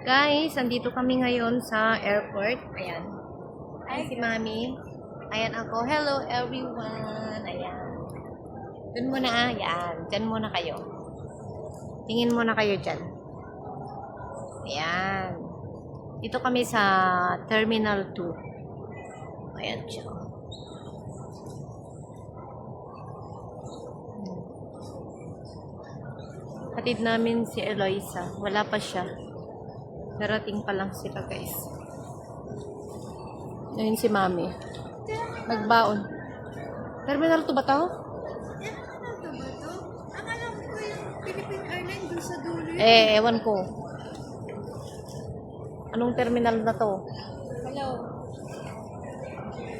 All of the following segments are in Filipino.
Guys, andito kami ngayon sa airport. Ayan. Ayan si Mami. Ayan ako. Hello everyone. Ayan. Dun muna. Ayan. Diyan muna kayo. Tingin muna kayo dyan. Ayan. Dito kami sa Terminal 2. Ayan siya. Hatid namin si Eloisa. Wala pa siya. Darating pa lang sila, guys. Ayun si Mami. Nagbaon. Terminal 2 ba to? Terminal 2 ba to? Ang alam ko yung Philippine Airlines doon sa dulo. Ewan ko. Anong terminal na to? Hello.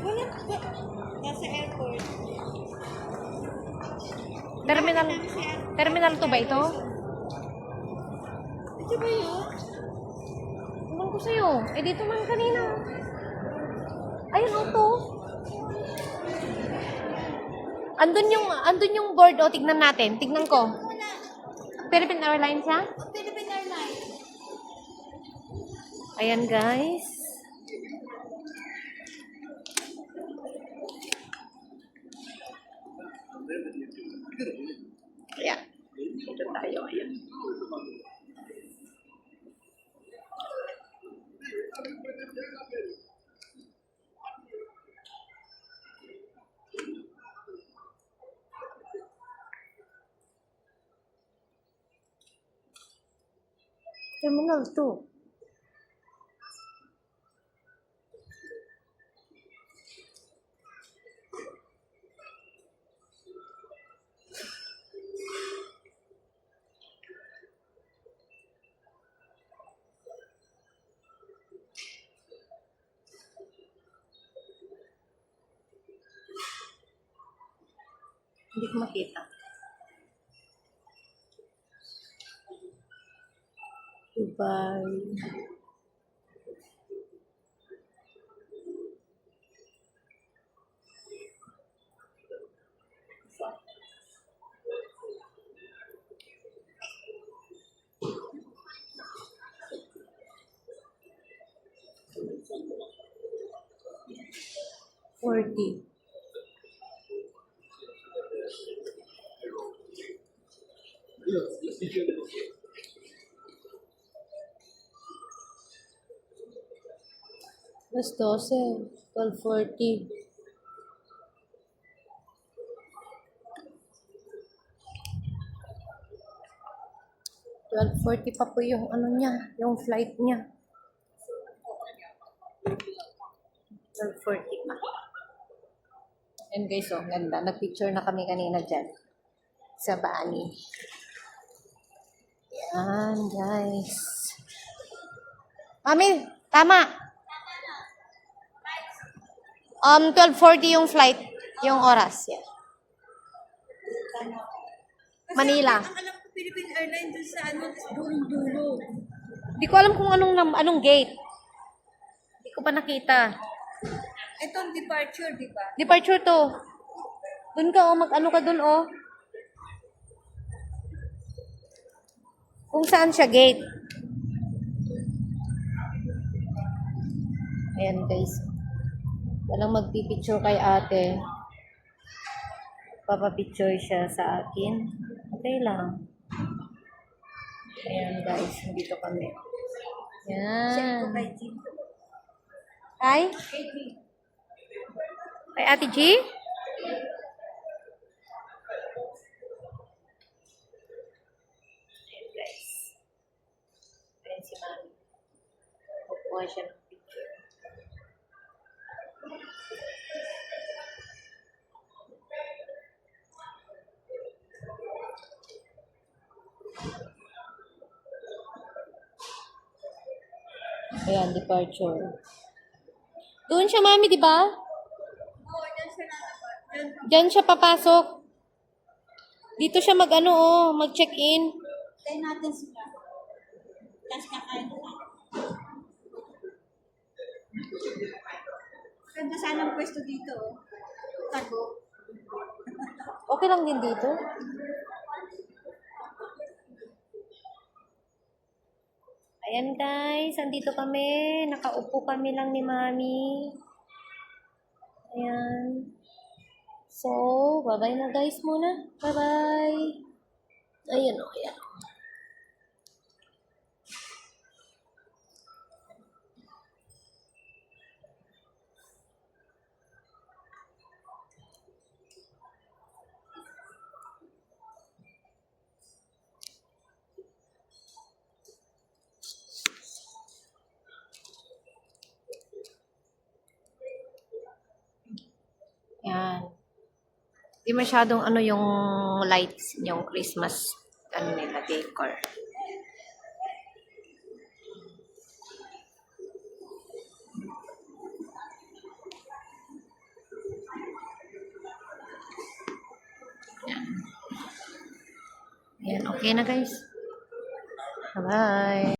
Wala ba? Nasa airport. Terminal 2 ba ito? Ito ba yun? Ewan ko sa'yo. Dito man kanina. Ayun, auto. Andun yung board. O, tignan natin. Tignan ko. Wala. Philippine Airlines ha? Ang Philippine Airlines. Ayan, guys. Ayan. Dito tayo. Ayan. Terminal 2. Hindi ko makita. Dubai. $40. Mas 12. 12:40. $12:40 pa po yung ano niya, yung flight niya. 12:40 pa. And guys, oh, ganda. Nag-picture na kami kanina dyan. Sa Bani. Yan, guys. Mami, tama. 12:40 yung flight. Yung oras. Yeah. Manila. Ang alam ko Philippine Airlines doon sa dulo. Di ko alam kung anong gate. Di ko pa nakita. Ito ang departure, di ba? Departure to. Doon ka, oh. Mag-ano ka doon, oh. Kung saan siya gate. Ayan, guys. Walang magpipicture kay ate. Papapicture siya sa akin. Okay lang. Ayan, guys. Dito kami. Check ko Ayan. kay Jim. Hi? Kay Ate G? Ayan, guys. Ayan si Mami. Kukuha siya ng picture. Ayan, departure. Doon siya, Mami, di ba? Oo, dyan siya lalabas. Diyan siya papasok. Dito siya mag-check-in. Tayo natin sila. Tapos kakain na natin. Ganda sana ang pwesto dito. Tago. Okay lang din dito. Ayan guys, andito kami. Nakaupo kami lang ni Mami. Ayan. So, bye-bye na guys muna. Bye-bye. Ayan o, ayan. Ayan. Di masyadong ano yung lights, yung Christmas, ano nila, decor. Ayan, okay na guys. Bye-bye.